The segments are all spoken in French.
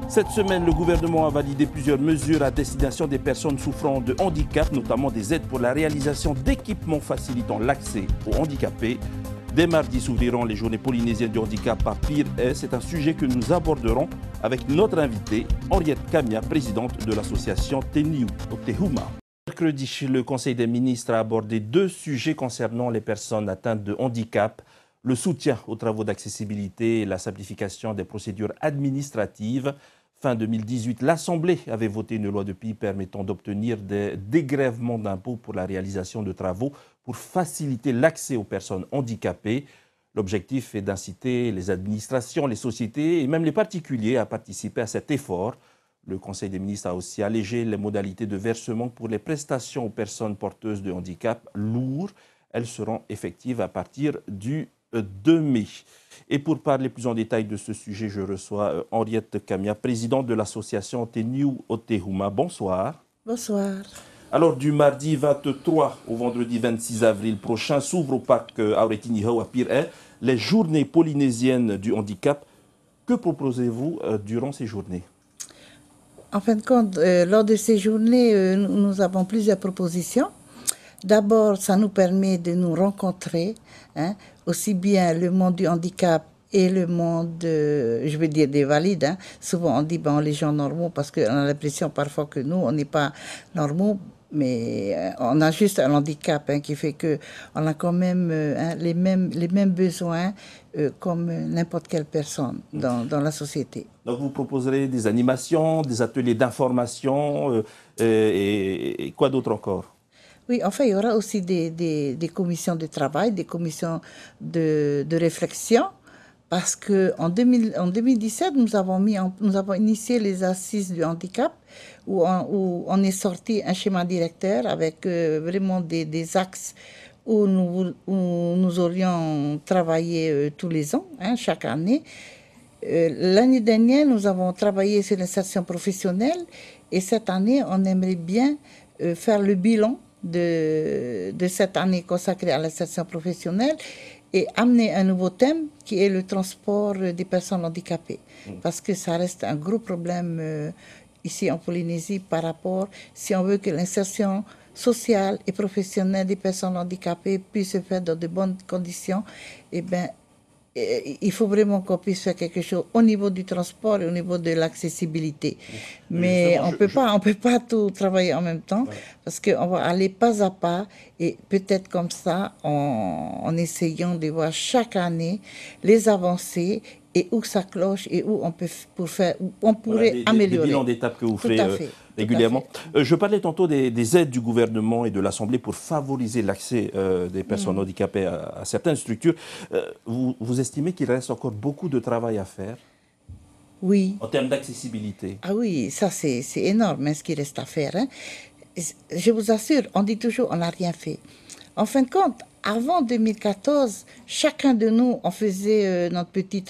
Cette semaine, le gouvernement a validé plusieurs mesures à destination des personnes souffrant de handicap, notamment des aides pour la réalisation d'équipements facilitant l'accès aux handicapés. Dès mardi s'ouvriront les journées polynésiennes du handicap à Pire-Est. C'est un sujet que nous aborderons avec notre invitée, Henriette Kamia, présidente de l'association Teniu Otehuma. Mercredi, le Conseil des ministres a abordé deux sujets concernant les personnes atteintes de handicap: le soutien aux travaux d'accessibilité et la simplification des procédures administratives. Fin 2018, l'Assemblée avait voté une loi de pays permettant d'obtenir des dégrèvements d'impôts pour la réalisation de travaux pour faciliter l'accès aux personnes handicapées. L'objectif est d'inciter les administrations, les sociétés et même les particuliers à participer à cet effort. Le Conseil des ministres a aussi allégé les modalités de versement pour les prestations aux personnes porteuses de handicap lourds. Elles seront effectives à partir du 2 mai. Et pour parler plus en détail de ce sujet, je reçois Henriette Kamia, présidente de l'association Teniu Otehuma. Bonsoir. Bonsoir. Alors, du mardi 23 au vendredi 26 avril prochain, s'ouvre au parc Auretiniho à Pire-Est les journées polynésiennes du handicap. Que proposez-vous durant ces journées? En fin de compte, lors de ces journées, nous avons plusieurs propositions. D'abord, ça nous permet de nous rencontrer, aussi bien le monde du handicap et le monde, je veux dire, des valides. Souvent, on dit, les gens normaux, parce qu'on a l'impression parfois que nous, on n'est pas normaux, mais on a juste un handicap qui fait qu'on a quand même les mêmes besoins comme n'importe quelle personne dans la société. Donc, vous proposerez des animations, des ateliers d'information et quoi d'autre encore? Oui, enfin, il y aura aussi des commissions de travail, des commissions de réflexion, parce qu'en 2017, nous avons initié les assises du handicap, où on est sorti un schéma directeur avec vraiment des axes où nous aurions travaillé tous les ans, chaque année. L'année dernière, nous avons travaillé sur l'insertion professionnelle, et cette année, on aimerait bien faire le bilan de cette année consacrée à l'insertion professionnelle et amener un nouveau thème qui est le transport des personnes handicapées. Parce que ça reste un gros problème ici en Polynésie par rapport, si on veut que l'insertion sociale et professionnelle des personnes handicapées puisse se faire dans de bonnes conditions, il faut vraiment qu'on puisse faire quelque chose au niveau du transport et au niveau de l'accessibilité. Mais on peut pas tout travailler en même temps, parce qu'on va aller pas à pas et peut-être comme ça, en essayant de voir chaque année les avancées et où ça cloche et où on pourrait améliorer. Des bilans d'étapes que vous faites régulièrement. Je parlais tantôt des aides du gouvernement et de l'Assemblée pour favoriser l'accès des personnes handicapées à certaines structures. Vous estimez qu'il reste encore beaucoup de travail à faire? Oui. En termes d'accessibilité? Ah oui, ça c'est énorme ce qu'il reste à faire. Je vous assure, on dit toujours on n'a rien fait. En fin de compte, avant 2014, chacun de nous, on faisait notre petit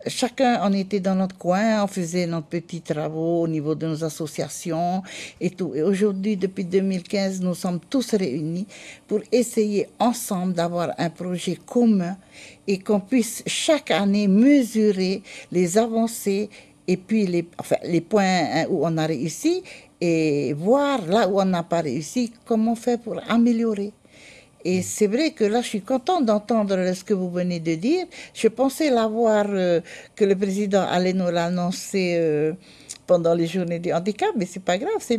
chacun, on était dans notre coin, on faisait notre petits travaux au niveau de nos associations et tout. Et aujourd'hui, depuis 2015, nous sommes tous réunis pour essayer ensemble d'avoir un projet commun et qu'on puisse chaque année mesurer les avancées et puis les points où on a réussi et voir là où on n'a pas réussi, comment faire pour améliorer. Et c'est vrai que là, je suis contente d'entendre ce que vous venez de dire. Je pensais que le président allait nous l'annoncer pendant les journées du handicap, mais c'est pas grave, c'est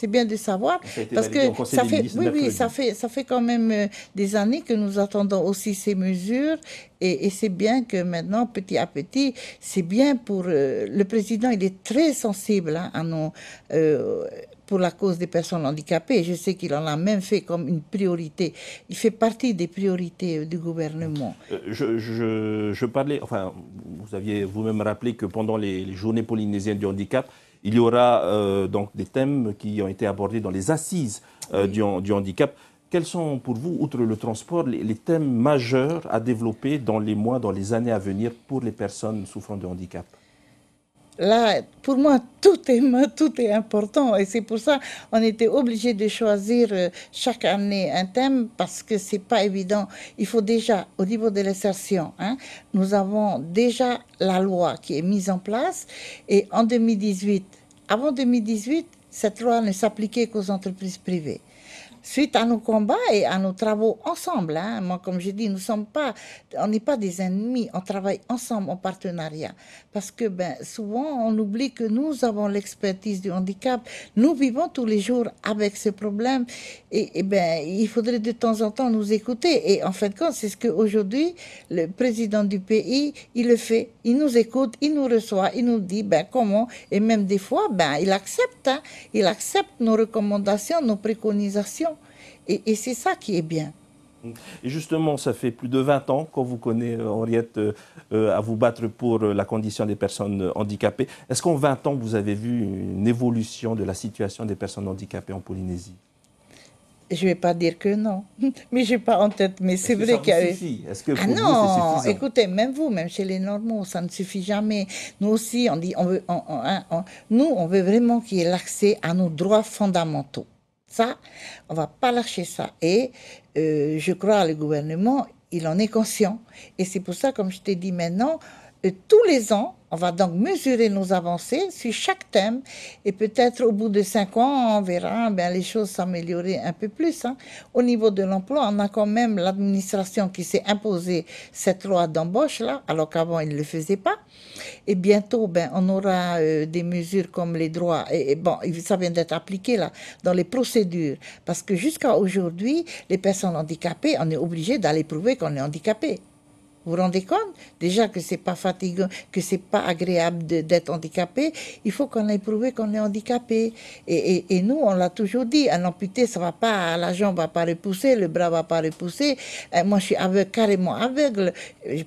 bien de savoir, parce que ça fait quand même des années que nous attendons aussi ces mesures, et c'est bien que maintenant, petit à petit, c'est bien pour le président, il est très sensible à nos pour la cause des personnes handicapées. Je sais qu'il en a même fait comme une priorité. Il fait partie des priorités du gouvernement. Je parlais, enfin, vous aviez vous-même rappelé que pendant les journées polynésiennes du handicap, il y aura donc des thèmes qui ont été abordés dans les assises du handicap. Quels sont pour vous, outre le transport, les thèmes majeurs à développer dans les mois, dans les années à venir pour les personnes souffrant de handicap? là, pour moi, tout est important. Et c'est pour ça qu'on était obligé de choisir chaque année un thème parce que c'est pas évident. Il faut déjà, au niveau de l'insertion, hein, nous avons déjà la loi qui est mise en place. Et en 2018, avant 2018, cette loi ne s'appliquait qu'aux entreprises privées. Suite à nos combats et à nos travaux ensemble, hein, moi, comme je dis, on n'est pas des ennemis, on travaille ensemble en partenariat. Parce que souvent, on oublie que nous avons l'expertise du handicap, nous vivons tous les jours avec ce problème et il faudrait de temps en temps nous écouter. Et en fin de compte, c'est ce qu'aujourd'hui, le président du pays, il le fait. Il nous écoute, il nous reçoit, il nous dit comment, et même des fois, il accepte, hein, il accepte nos recommandations, nos préconisations. Et c'est ça qui est bien. Et justement, ça fait plus de 20 ans qu'on vous connaît, Henriette, à vous battre pour la condition des personnes handicapées. Est-ce qu'en 20 ans, vous avez vu une évolution de la situation des personnes handicapées en Polynésie? Je ne vais pas dire que non, mais je n'ai pas en tête. Mais c'est vrai qu'il y a eu... Est-ce que pour vous, c'est suffisant? Écoutez, même vous, même chez les normaux, ça ne suffit jamais. Nous aussi, on dit, on veut vraiment qu'il y ait l'accès à nos droits fondamentaux. Ça, on ne va pas lâcher ça. Et je crois le gouvernement, il en est conscient. Et c'est pour ça, comme je t'ai dit maintenant, tous les ans, on va donc mesurer nos avancées sur chaque thème et peut-être au bout de 5 ans, on verra les choses s'améliorer un peu plus. Hein. Au niveau de l'emploi, on a quand même l'administration qui s'est imposée cette loi d'embauche là, alors qu'avant, il ne le faisait pas. Et bientôt, on aura des mesures comme les droits. Et ça vient d'être appliqué là, dans les procédures. Parce que jusqu'à aujourd'hui, les personnes handicapées, on est obligé d'aller prouver qu'on est handicapé. Vous vous rendez compte? Déjà que c'est pas fatigant, que c'est pas agréable d'être handicapé, il faut qu'on ait prouvé qu'on est handicapé. Et nous, on l'a toujours dit, un amputé, ça va pas, la jambe va pas repousser, le bras va pas repousser. Moi, je suis aveugle, carrément aveugle.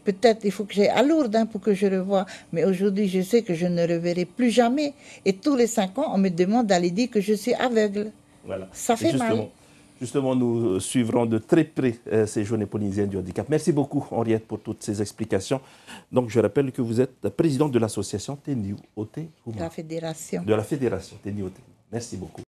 Peut-être il faut que j'aille à Lourdes pour que je revoie. Mais aujourd'hui, je sais que je ne reverrai plus jamais. Et tous les 5 ans, on me demande d'aller dire que je suis aveugle. Voilà. Ça fait mal. Justement, nous suivrons de très près ces journées polynésiennes du handicap. Merci beaucoup, Henriette, pour toutes ces explications. Donc, je rappelle que vous êtes présidente de l'association Teniu Ote. La fédération. De la fédération Teniu Ote. Merci beaucoup.